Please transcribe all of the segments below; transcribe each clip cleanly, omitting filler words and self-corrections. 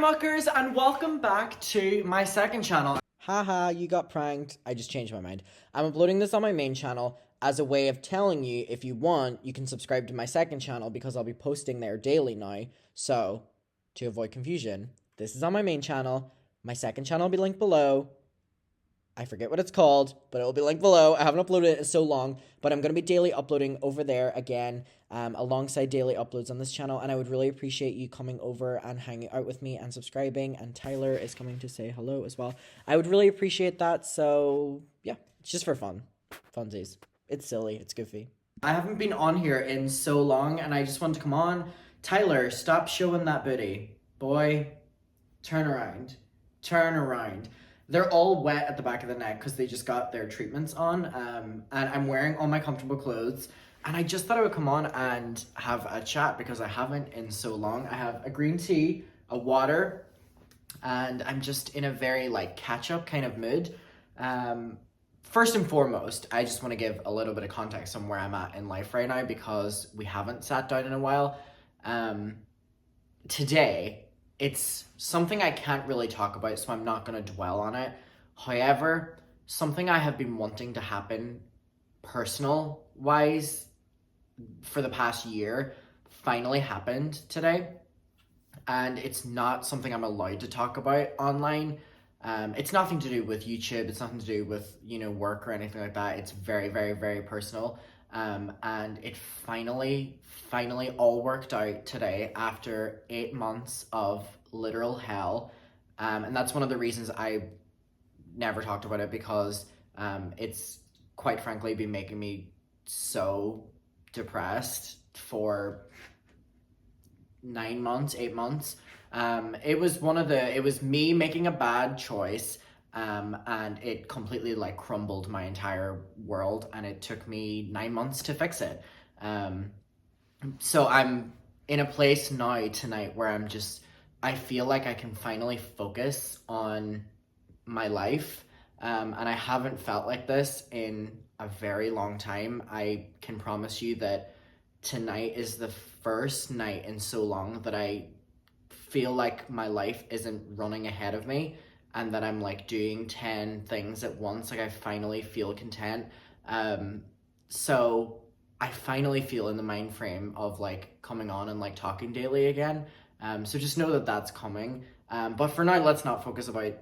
muckers, and welcome back to my second channel. Haha, you got pranked. I just changed my mind. I'm uploading this on my main channel as a way of telling you, if you want, you can subscribe to my second channel because I'll be posting there daily now. So, to avoid confusion, this is on my main channel. My second channel will be linked below. I forget what it's called, but it will be linked below. I haven't uploaded it in so long, but I'm going to be daily uploading over there again, alongside daily uploads on this channel, and I would really appreciate you coming over and hanging out with me and subscribing, and Tyler is coming to say hello as well. I would really appreciate that, so yeah, it's just for fun. Funsies. It's silly, it's goofy. I haven't been on here in so long, and I just want to come on. Tyler, stop showing that booty. Boy, turn around. Turn around. They're all wet at the back of the neck because they just got their treatments on, and I'm wearing all my comfortable clothes, and I just thought I would come on and have a chat because I haven't in so long. I have a green tea, a water, and I'm just in a very catch-up kind of mood. First and foremost, I just want to give a little bit of context on where I'm at in life right now because we haven't sat down in a while. Today, it's something I can't really talk about, so I'm not going to dwell on it. However, something I have been wanting to happen personal-wise for the past year finally happened today. And it's not something I'm allowed to talk about online. It's nothing to do with YouTube. It's nothing to do with, work or anything like that. It's very, very, very personal. And it finally all worked out today after 8 months of literal hell. And that's one of the reasons I never talked about it because it's quite frankly been making me so depressed for 9 months, 8 months. It was me making a bad choice. And it completely crumbled my entire world, and it took me 9 months to fix it. So I'm in a place now tonight where I feel like I can finally focus on my life. And I haven't felt like this in a very long time. I can promise you that tonight is the first night in so long that I feel like my life isn't running ahead of me and that I'm doing 10 things at once. I finally feel content. So I finally feel in the mind frame of coming on and talking daily again. So just know that that's coming. But for now, let's not focus about,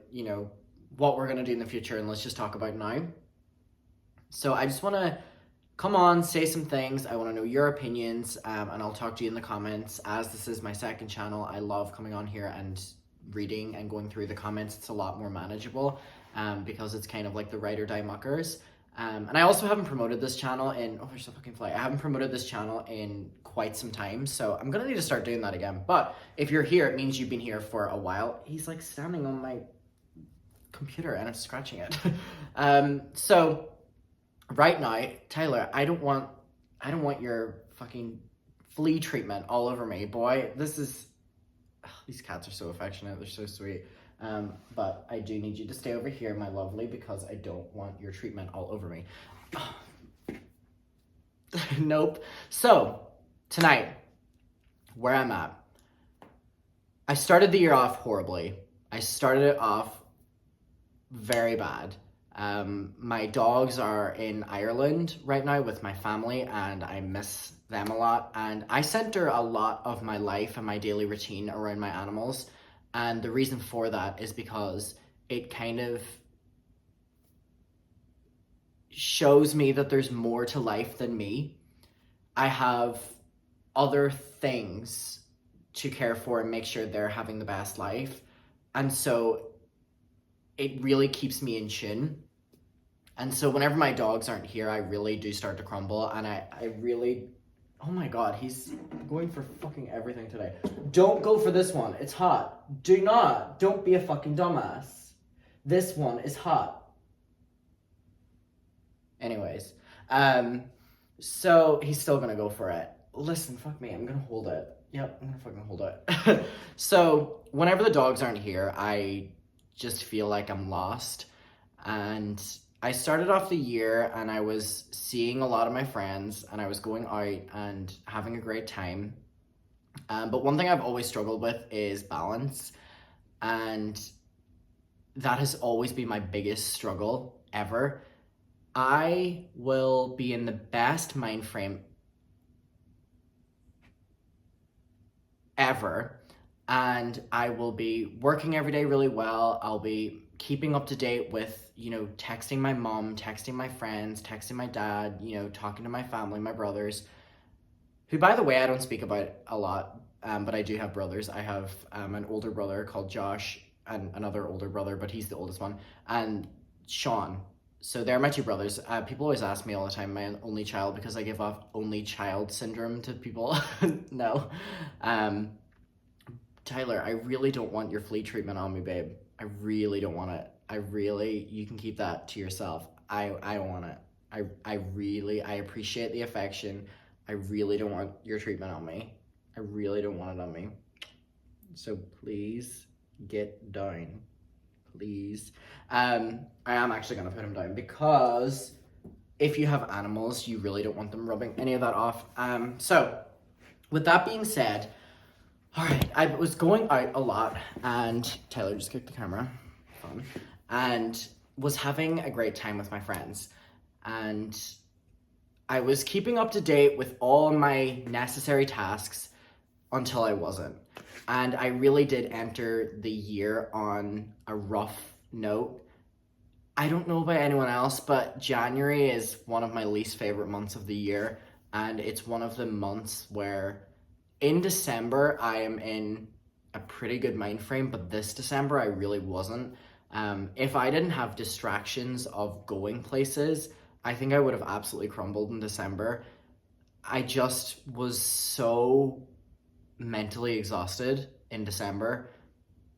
what we're gonna do in the future, and let's just talk about now. So I just wanna come on, say some things. I wanna know your opinions, and I'll talk to you in the comments. As this is my second channel, I love coming on here and reading and going through the comments. It's a lot more manageable because it's kind of like the ride or die muckers. And I also haven't promoted this channel in, oh, there's a fucking fly. I haven't promoted this channel in quite some time, so I'm gonna need to start doing that again. But if you're here, it means you've been here for a while. He's standing on my computer and I'm scratching it. So right now, Tyler, I don't want your fucking flea treatment all over me, boy. These cats are so affectionate. They're so sweet. But I do need you to stay over here, my lovely, because I don't want your treatment all over me. Nope. So, tonight, where I'm at. I started the year off horribly. I started it off very bad. My dogs are in Ireland right now with my family, and I miss them a lot. And I center a lot of my life and my daily routine around my animals. And the reason for that is because it kind of shows me that there's more to life than me. I have other things to care for and make sure they're having the best life. And so it really keeps me in tune. And so whenever my dogs aren't here, I really do start to crumble. And I really, oh my God, he's going for fucking everything today. Don't go for this one. It's hot. Don't be a fucking dumbass. This one is hot. Anyways, so he's still gonna go for it. Listen, fuck me, I'm gonna hold it. Yep, I'm gonna fucking hold it. So whenever the dogs aren't here, I just feel like I'm lost. And I started off the year and I was seeing a lot of my friends and I was going out and having a great time. But one thing I've always struggled with is balance. And that has always been my biggest struggle ever. I will be in the best mind frame ever, and I will be working every day really well. I'll be keeping up to date with, texting my mom, texting my friends, texting my dad, talking to my family, my brothers, who, by the way, I don't speak about a lot, but I do have brothers. I have an older brother called Josh and another older brother, but he's the oldest one, and Sean. So they're my two brothers. People always ask me all the time, my only child, because I give off only child syndrome to people. No. Um, Tyler, I really don't want your flea treatment on me, babe. I really don't want it. You can keep that to yourself. I don't want it. I appreciate the affection. I really don't want your treatment on me. I really don't want it on me. So please get down. Please. I am actually going to put him down because if you have animals, you really don't want them rubbing any of that off. So with that being said, all right, I was going out a lot, and Tyler just kicked the camera, fun, and was having a great time with my friends. And I was keeping up to date with all my necessary tasks until I wasn't. And I really did enter the year on a rough note. I don't know about anyone else, but January is one of my least favorite months of the year. And it's one of the months where in December, I am in a pretty good mind frame, but this December, I really wasn't. If I didn't have distractions of going places, I think I would have absolutely crumbled in December. I just was so mentally exhausted in December.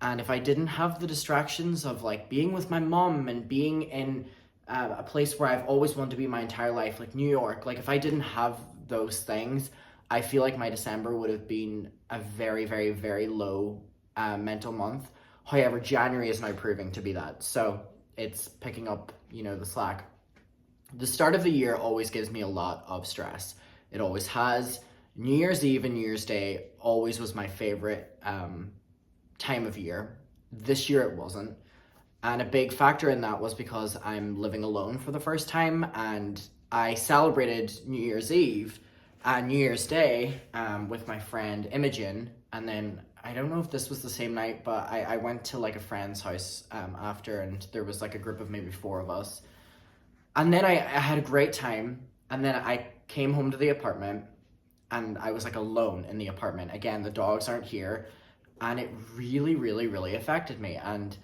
And if I didn't have the distractions of like being with my mom and being in a place where I've always wanted to be my entire life, like New York, like if I didn't have those things, I feel like my December would have been a very, very, very low mental month. However, January is now proving to be that. So it's picking up, the slack. The start of the year always gives me a lot of stress. It always has. New Year's Eve and New Year's Day always was my favorite time of year. This year it wasn't. And a big factor in that was because I'm living alone for the first time, and I celebrated New Year's Eve and New Year's Day with my friend Imogen, and then I don't know if this was the same night, but I went to like a friend's house after, and there was like a group of maybe 4 of us. And then I had a great time, and then I came home to the apartment, and I was like alone in the apartment. Again, the dogs aren't here, and it really, really, really affected me. And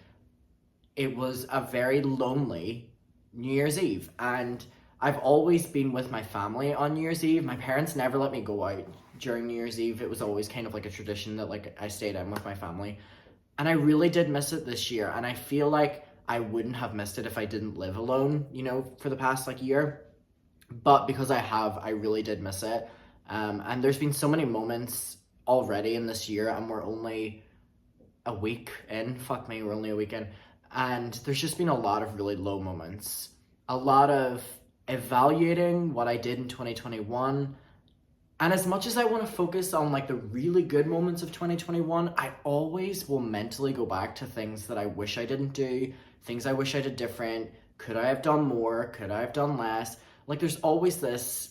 it was a very lonely New Year's Eve. And I've always been with my family on New Year's Eve. My parents never let me go out during New Year's Eve. It was always kind of like a tradition that like I stayed in with my family. And I really did miss it this year. And I feel like I wouldn't have missed it if I didn't live alone, for the past like year. But because I really did miss it. And there's been so many moments already in this year, and we're only a week in. Fuck me, we're only a week in. And there's just been a lot of really low moments. A lot of evaluating what I did in 2021. And as much as I want to focus on like the really good moments of 2021, I always will mentally go back to things that I wish I didn't do, things I wish I did different. Could I have done more? Could I have done less? Like there's always this,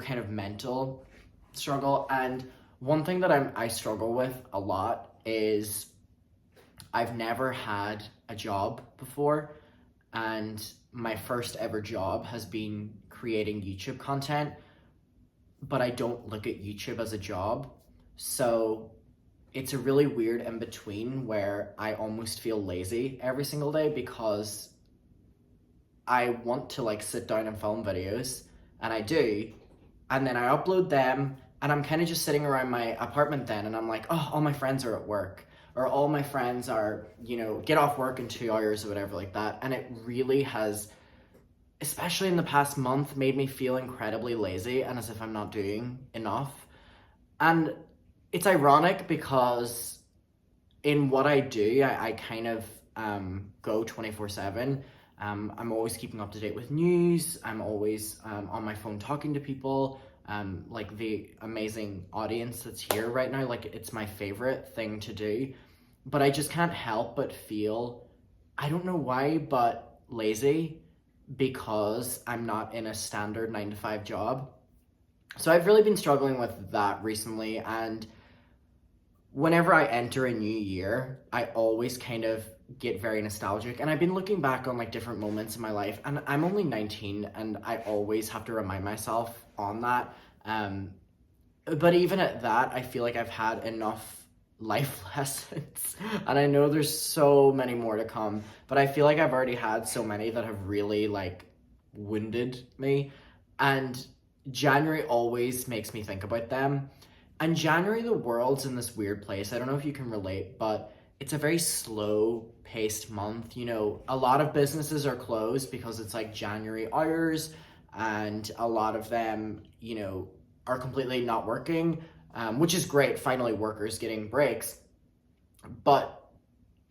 kind of mental struggle. And one thing that I struggle with a lot is I've never had a job before, and my first ever job has been creating YouTube content, but I don't look at YouTube as a job. So it's a really weird in between where I almost feel lazy every single day because I want to like sit down and film videos, and I do, and then I upload them, and I'm kind of just sitting around my apartment then, and I'm like, oh, all my friends are at work, or all my friends are, get off work in 2 hours or whatever like that. And it really has, especially in the past month, made me feel incredibly lazy and as if I'm not doing enough. And it's ironic because in what I do, I kind of go 24/7. I'm always keeping up to date with news. I'm always on my phone talking to people. Like the amazing audience that's here right now, like it's my favorite thing to do. but I just can't help but feel, I don't know why, but lazy because I'm not in a standard 9 to 5 job. So I've really been struggling with that recently, and whenever I enter a new year, I always kind of get very nostalgic. And I've been looking back on like different moments in my life, and I'm only 19, and I always have to remind myself on that. Um, but even at that, I feel like I've had enough life lessons. And I know there's so many more to come, but I feel like I've already had so many that have really like wounded me. And January always makes me think about them. And January, the world's in this weird place. I don't know if you can relate, but it's a very slow paced month. You know, a lot of businesses are closed because it's like January hours, and a lot of them, you know, are completely not working, which is great. Finally, workers getting breaks. But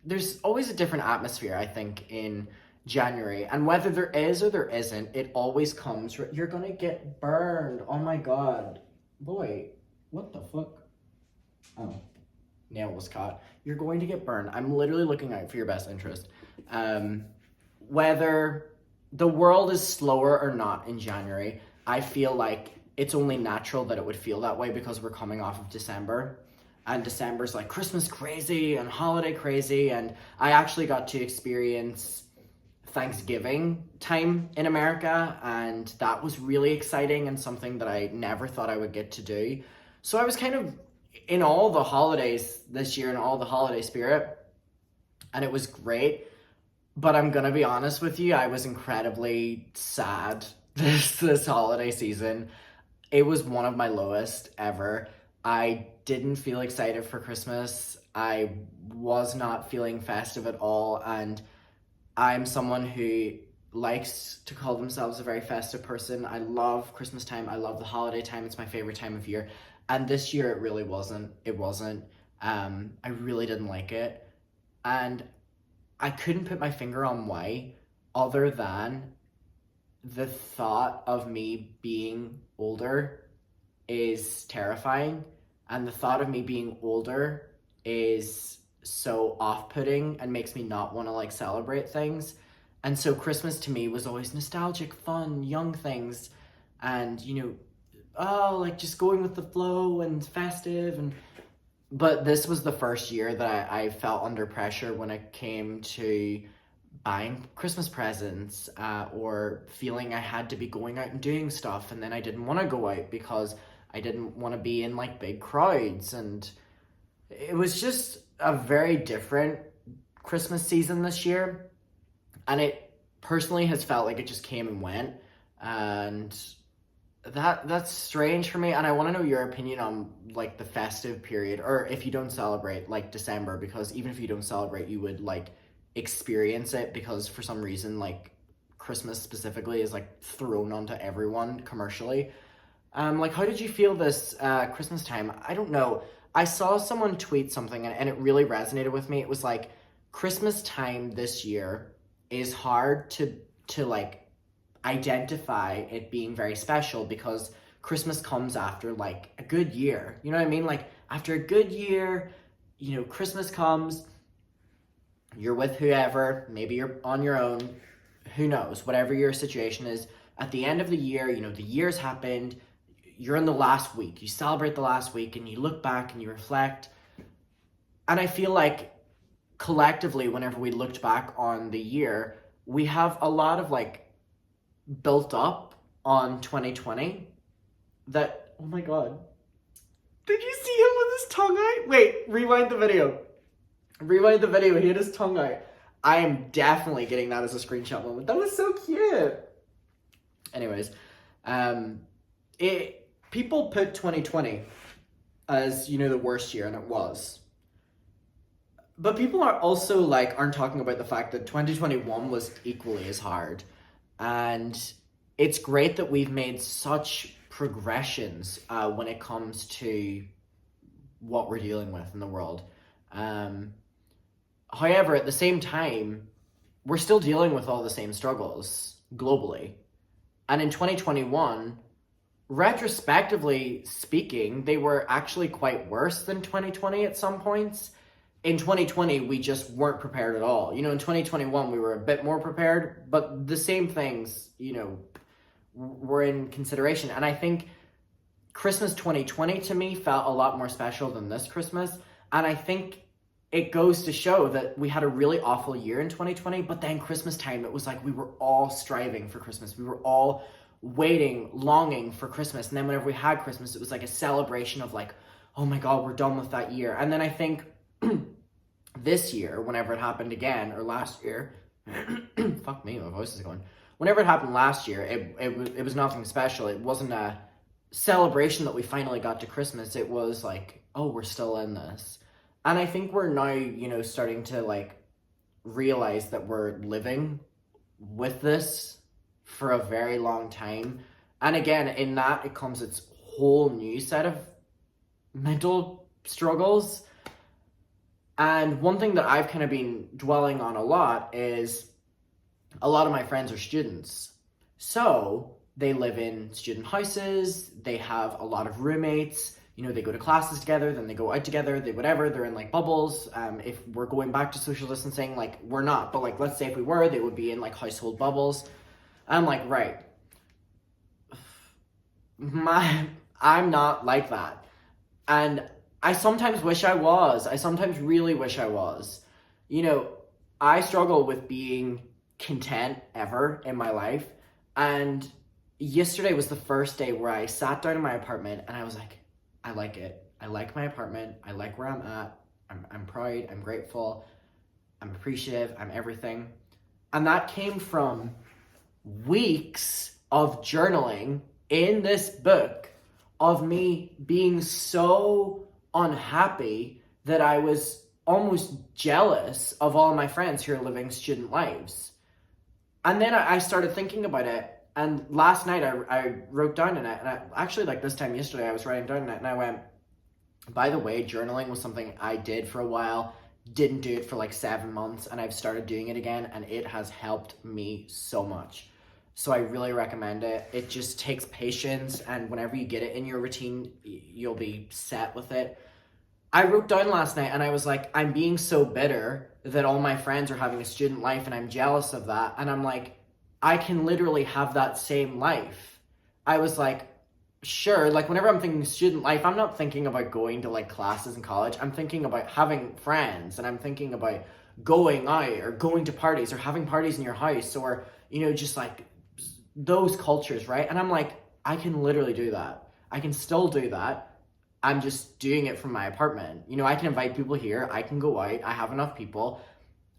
there's always a different atmosphere, I think, in January. And whether there is or there isn't, it always comes. You're going to get burned. Oh my God. Boy, what the fuck? Oh, nail was caught. You're going to get burned. I'm literally looking out for your best interest. Um, Whether the world is slower or not in January, I feel like it's only natural that it would feel that way because we're coming off of December. And December's like Christmas crazy and holiday crazy. And I actually got to experience Thanksgiving time in America, and that was really exciting and something that I never thought I would get to do. So I was kind of in all the holidays this year and all the holiday spirit, and it was great. But I'm gonna be honest with you, I was incredibly sad this holiday season. It was one of my lowest ever. I didn't feel excited for Christmas. I was not feeling festive at all, and I'm someone who likes to call themselves a very festive person. I love Christmas time. I love the holiday time. It's my favorite time of year. And this year it really wasn't. It wasn't. I really didn't like it. And I couldn't put my finger on why, other than the thought of me being older is terrifying. And the thought of me being older is so off-putting and makes me not want to like celebrate things. And so Christmas to me was always nostalgic, fun, young things, and you know, oh, like just going with the flow and festive. And but this was the first year that I felt under pressure when it came to buying Christmas presents, or feeling I had to be going out and doing stuff, and then I didn't want to go out because I didn't want to be in like big crowds. And it was just a very different Christmas season this year, and it personally has felt like it just came and went, and that's strange for me. And I want to know your opinion on like the festive period, or if you don't celebrate like December, because even if you don't celebrate, you would like experience it because for some reason like Christmas specifically is like thrown onto everyone commercially. Like, how did you feel this Christmas time? I don't know. I saw someone tweet something, and it really resonated with me. It was like, Christmas time this year is hard to like identify it being very special because Christmas comes after like a good year. You know what I mean? Like after a good year, you know, Christmas comes, you're with whoever, maybe you're on your own, who knows, whatever your situation is. At the end of the year, you know, the year's happened, you're in the last week, you celebrate the last week, and you look back and you reflect. And I feel like collectively, whenever we looked back on the year, we have a lot of like built up on 2020 that, oh my God, did you see him with his tongue out? Wait, rewind the video. Rewind the video, he had his tongue out. I am definitely getting that as a screenshot moment. That was so cute. Anyways, people put 2020 as, you know, the worst year, and it was. But people are also like aren't talking about the fact that 2021 was equally as hard. And it's great that we've made such progressions when it comes to what we're dealing with in the world. However, at the same time, we're still dealing with all the same struggles globally. And in 2021, retrospectively speaking, they were actually quite worse than 2020 at some points. in 2020 we just weren't prepared at all. In 2021 we were a bit more prepared, but the same things, were in consideration. And I think Christmas 2020 to me felt a lot more special than this Christmas. And I think it goes to show that we had a really awful year in 2020, but then Christmas time, it was like we were all striving for Christmas. We were all waiting, longing for Christmas. And then whenever we had Christmas, it was like a celebration of like, oh my God, we're done with that year. And then I think this year, whenever it happened again, or last year, fuck me, my voice is going. Whenever it happened last year, it was nothing special. It wasn't a celebration that we finally got to Christmas. It was like, oh, we're still in this. And I think we're now, starting to like realize that we're living with this for a very long time. And again, in that, it comes its whole new set of mental struggles. And one thing that I've kind of been dwelling on a lot is a lot of my friends are students. So they live in student houses, they have a lot of roommates, they go to classes together, then they go out together, they're in like bubbles. If we're going back to social distancing, like we're not, but like let's say if we were, they would be in like household bubbles. I'm like, right. I'm not like that. And I sometimes wish I was. I sometimes really wish I was. I struggle with being content ever in my life. And yesterday was the first day where I sat down in my apartment and I was like, I like it. I like my apartment. I like where I'm at. I'm proud. I'm grateful. I'm appreciative. I'm everything. And that came from weeks of journaling in this book of me being so unhappy that I was almost jealous of all my friends who are living student lives. And then I started thinking about it. And last night I wrote down in it, and actually like this time yesterday I was writing down in it, and I went, by the way, journaling was something I did for a while, didn't do it for like 7 months, and I've started doing it again, and it has helped me so much. So I really recommend it. It just takes patience, and whenever you get it in your routine, you'll be set with it. I wrote down last night and I was like, I'm being so bitter that all my friends are having a student life and I'm jealous of that. And I'm like, I can literally have that same life. I was like, sure, like whenever I'm thinking student life, I'm not thinking about going to like classes in college. I'm thinking about having friends, and I'm thinking about going out or going to parties or having parties in your house, or, just like those cultures, right? And I'm like, I can literally do that. I can still do that. I'm just doing it from my apartment. I can invite people here. I can go out. I have enough people.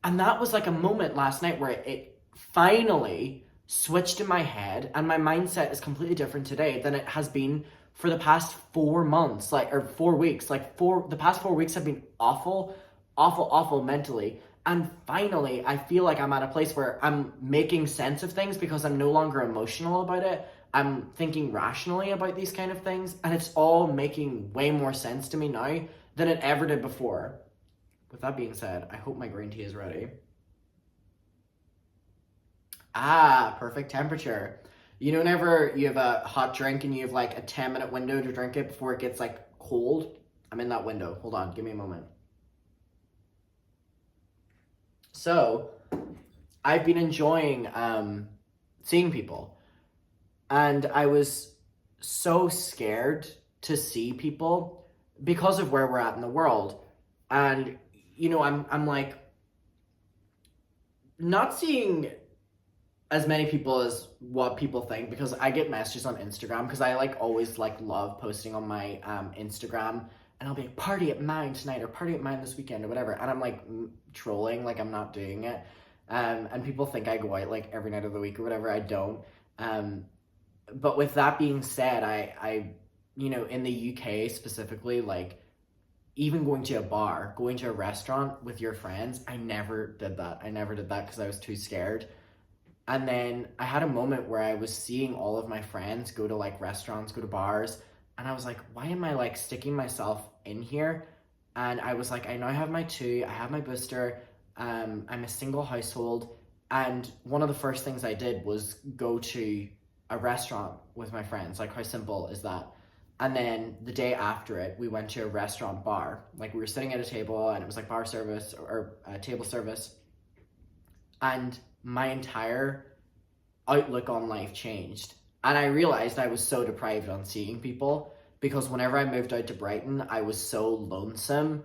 And that was like a moment last night where it finally switched in my head, and my mindset is completely different today than it has been for the past 4 months, or 4 weeks. The past 4 weeks have been awful, awful, awful mentally. And finally, I feel like I'm at a place where I'm making sense of things because I'm no longer emotional about it. I'm thinking rationally about these kind of things, and it's all making way more sense to me now than it ever did before. With that being said, I hope my green tea is ready. Perfect temperature. Whenever you have a hot drink and you have like a 10-minute window to drink it before it gets like cold? I'm in that window. Hold on, give me a moment. So, I've been enjoying seeing people. And I was so scared to see people because of where we're at in the world. And, I'm like, not seeing as many people as what people think, because I get messages on Instagram, because I like always like love posting on my Instagram, and I'll be like, party at mine tonight, or party at mine this weekend, or whatever. And I'm like trolling, like I'm not doing it. And people think I go out like every night of the week or whatever. I don't. But with that being said, I in the UK specifically, like even going to a bar, going to a restaurant with your friends, I never did that. I never did that because I was too scared. And then I had a moment where I was seeing all of my friends go to like restaurants, go to bars, and I was like, why am I like sticking myself in here? And I was like, I now have my two, I have my booster, I'm a single household, and one of the first things I did was go to a restaurant with my friends. Like, how simple is that? And then the day after it, we went to a restaurant bar. Like we were sitting at a table and it was like bar service or table service. And my entire outlook on life changed. And I realized I was so deprived on seeing people because whenever I moved out to Brighton, I was so lonesome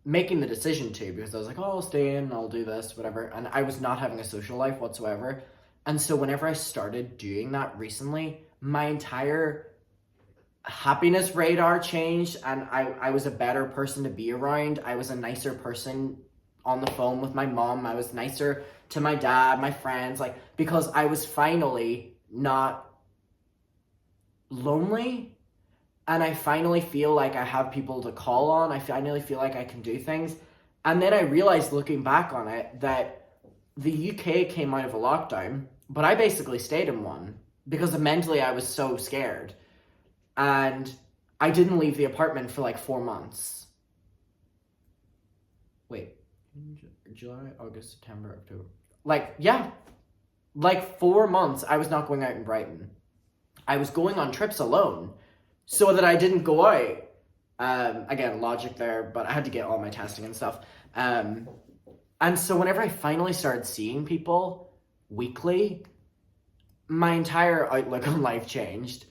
making the decision to, because I was like, oh, I'll stay in, I'll do this, whatever. And I was not having a social life whatsoever. And so whenever I started doing that recently, my entire happiness radar changed, and I was a better person to be around. I was a nicer person on the phone with my mom. I was nicer to my dad, my friends, like, because I was finally not lonely, and I finally feel like I have people to call on. I finally feel like I can do things. And then I realized, looking back on it, that the UK came out of a lockdown, but I basically stayed in one because mentally I was so scared. And I didn't leave the apartment for like 4 months. Wait, July, August, September, October. Like, yeah, like 4 months I was not going out in Brighton. I was going on trips alone so that I didn't go out. Again, logic there, but I had to get all my testing and stuff. And so whenever I finally started seeing people weekly, my entire outlook on life changed.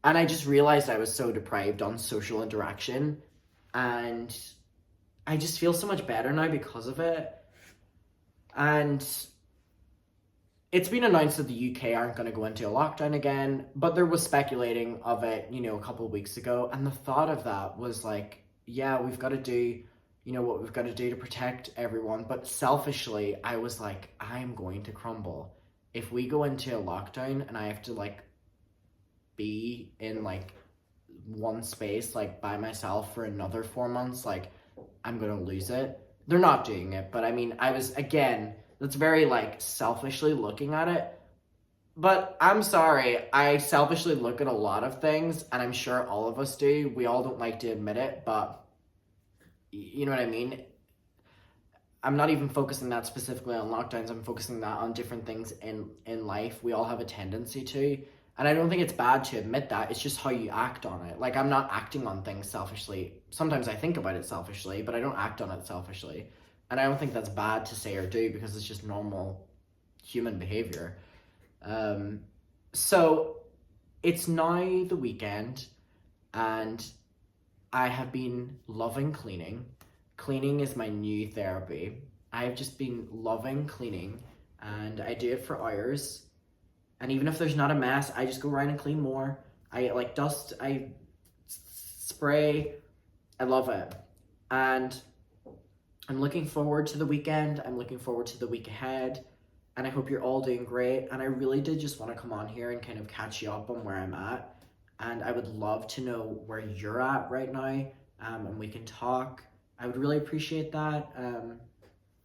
And I just realized I was so deprived on social interaction. And I just feel so much better now because of it. And it's been announced that the UK aren't going to go into a lockdown again, but there was speculating of it, a couple of weeks ago. And the thought of that was like, yeah, we've got to do, what we've got to do to protect everyone. But selfishly, I was like, I'm going to crumble. If we go into a lockdown and I have to like be in like one space, like by myself for another 4 months, like I'm going to lose it. They're not doing it, but I mean, I was, again, that's very like selfishly looking at it. But I'm sorry, I selfishly look at a lot of things, and I'm sure all of us do. We all don't like to admit it, but you know what I mean? I'm not even focusing that specifically on lockdowns. I'm focusing that on different things in life. We all have a tendency to. And I don't think it's bad to admit that. It's just how you act on it. Like, I'm not acting on things selfishly. Sometimes I think about it selfishly, but I don't act on it selfishly. And I don't think that's bad to say or do, because it's just normal human behavior. So it's now the weekend, and I have been loving cleaning. Cleaning is my new therapy. I've just been loving cleaning, and I do it for hours. And even if there's not a mess, I just go around and clean more. I like dust, I spray. I love it. And I'm looking forward to the weekend. I'm looking forward to the week ahead. And I hope you're all doing great. And I really did just want to come on here and kind of catch you up on where I'm at. And I would love to know where you're at right now. And we can talk. I would really appreciate that.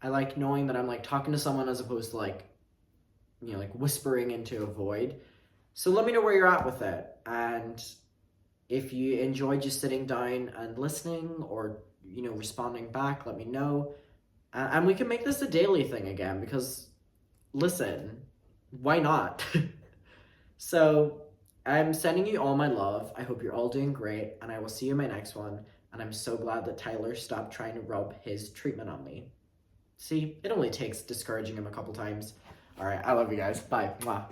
I like knowing that I'm like talking to someone as opposed to like whispering into a void. So let me know where you're at with it. And if you enjoy just sitting down and listening, or, responding back, let me know. And we can make this a daily thing again, because listen, why not? So I'm sending you all my love. I hope you're all doing great, and I will see you in my next one. And I'm so glad that Tyler stopped trying to rub his treatment on me. See, it only takes discouraging him a couple times. All right, I love you guys. Bye. Mwah.